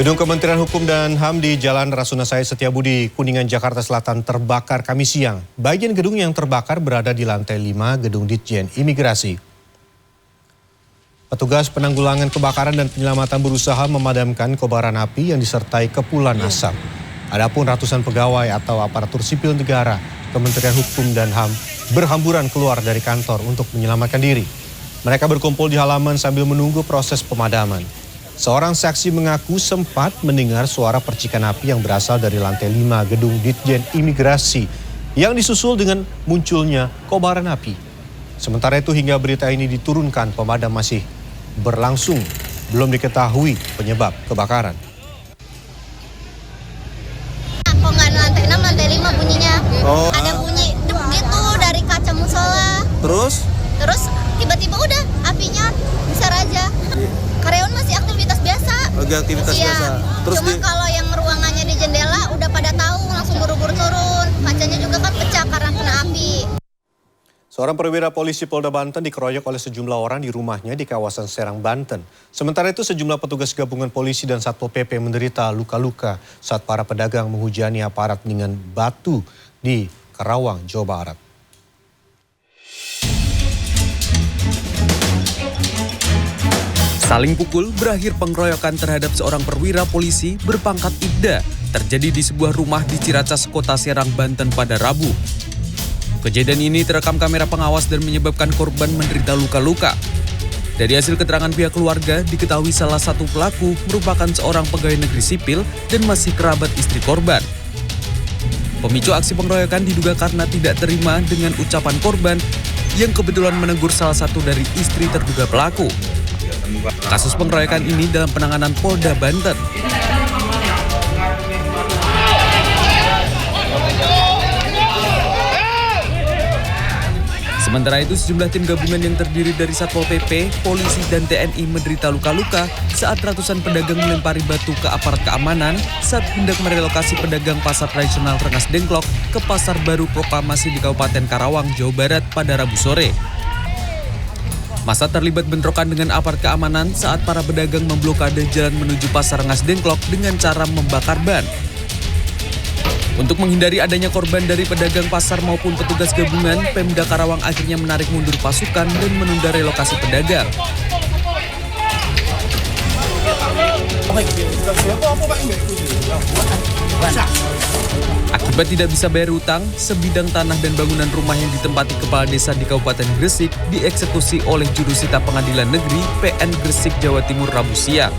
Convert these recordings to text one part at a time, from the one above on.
Gedung Kementerian Hukum dan HAM di Jalan Rasuna Said Setiabudi, Kuningan, Jakarta Selatan terbakar Kamis siang. Bagian gedung yang terbakar berada di lantai 5 Gedung Ditjen Imigrasi. Petugas penanggulangan kebakaran dan penyelamatan berusaha memadamkan kobaran api yang disertai kepulan asap. Adapun ratusan pegawai atau aparatur sipil negara, Kementerian Hukum dan HAM berhamburan keluar dari kantor untuk menyelamatkan diri. Mereka berkumpul di halaman sambil menunggu proses pemadaman. Seorang saksi mengaku sempat mendengar suara percikan api yang berasal dari lantai 5 Gedung Ditjen Imigrasi yang disusul dengan munculnya kobaran api. Sementara itu hingga berita ini diturunkan, pemadam masih berlangsung. Belum diketahui penyebab kebakaran. Kok nggak lantai 6, lantai 5 bunyinya. Ada bunyi dep gitu dari kaca musola. Terus Tiba-tiba udah apinya besar aja. Karyawan masih aktivitas biasa. Aktivitas iya. biasa. Terus Cuma kalau yang ruangannya di jendela udah pada tahu, langsung buru-buru turun. Kacanya juga kan pecah karena kena api. Seorang perwira polisi Polda Banten dikeroyok oleh sejumlah orang di rumahnya di kawasan Serang, Banten. Sementara itu sejumlah petugas gabungan polisi dan Satpol PP menderita luka-luka saat para pedagang menghujani aparat dengan batu di Karawang, Jawa Barat. Saling pukul berakhir pengeroyokan terhadap seorang perwira polisi berpangkat Ibda terjadi di sebuah rumah di Ciracas, Kota Serang, Banten pada Rabu. Kejadian ini terekam kamera pengawas dan menyebabkan korban menderita luka-luka. Dari hasil keterangan pihak keluarga, diketahui salah satu pelaku merupakan seorang pegawai negeri sipil dan masih kerabat istri korban. Pemicu aksi pengeroyokan diduga karena tidak terima dengan ucapan korban yang kebetulan menegur salah satu dari istri terduga pelaku. Kasus pengeroyokan ini dalam penanganan Polda Banten. Sementara itu sejumlah tim gabungan yang terdiri dari Satpol PP, polisi dan TNI menderita luka-luka saat ratusan pedagang melempari batu ke aparat keamanan saat hendak merelokasi pedagang pasar tradisional Rengas Dengklok ke Pasar Baru Proklamasi di Kabupaten Karawang, Jawa Barat pada Rabu sore. Masa terlibat bentrokan dengan aparat keamanan saat para pedagang memblokade jalan menuju Pasar Rengas Dengklok dengan cara membakar ban. Untuk menghindari adanya korban dari pedagang pasar maupun petugas gabungan, Pemda Karawang akhirnya menarik mundur pasukan dan menunda relokasi pedagang. Akibat tidak bisa bayar utang, sebidang tanah dan bangunan rumah yang ditempati kepala desa di Kabupaten Gresik dieksekusi oleh Jurusita Pengadilan Negeri PN Gresik, Jawa Timur Rabu siang.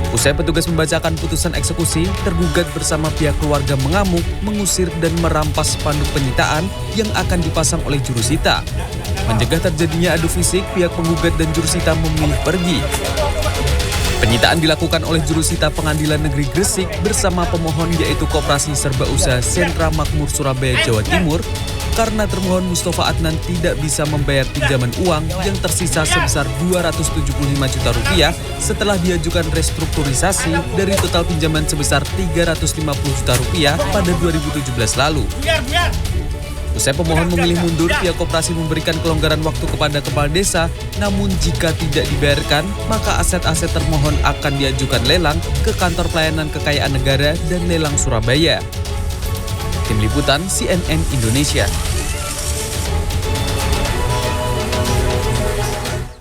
Usai petugas membacakan putusan eksekusi, tergugat bersama pihak keluarga mengamuk, mengusir dan merampas spanduk penyitaan yang akan dipasang oleh Jurusita. Mencegah terjadinya adu fisik, pihak penggugat dan Jurusita memilih pergi. Penyitaan dilakukan oleh Jurusita Pengadilan Negeri Gresik bersama pemohon yaitu Koperasi Serba Usaha Sentra Makmur Surabaya, Jawa Timur, karena termohon Mustafa Adnan tidak bisa membayar pinjaman uang yang tersisa sebesar Rp275 juta setelah diajukan restrukturisasi dari total pinjaman sebesar Rp350 juta pada 2017 lalu. Usai pemohon memilih mundur, pihak koperasi memberikan kelonggaran waktu kepada kepala desa, namun jika tidak dibayarkan, maka aset-aset termohon akan diajukan lelang ke Kantor Pelayanan Kekayaan Negara dan Lelang Surabaya. Tim Liputan CNN Indonesia.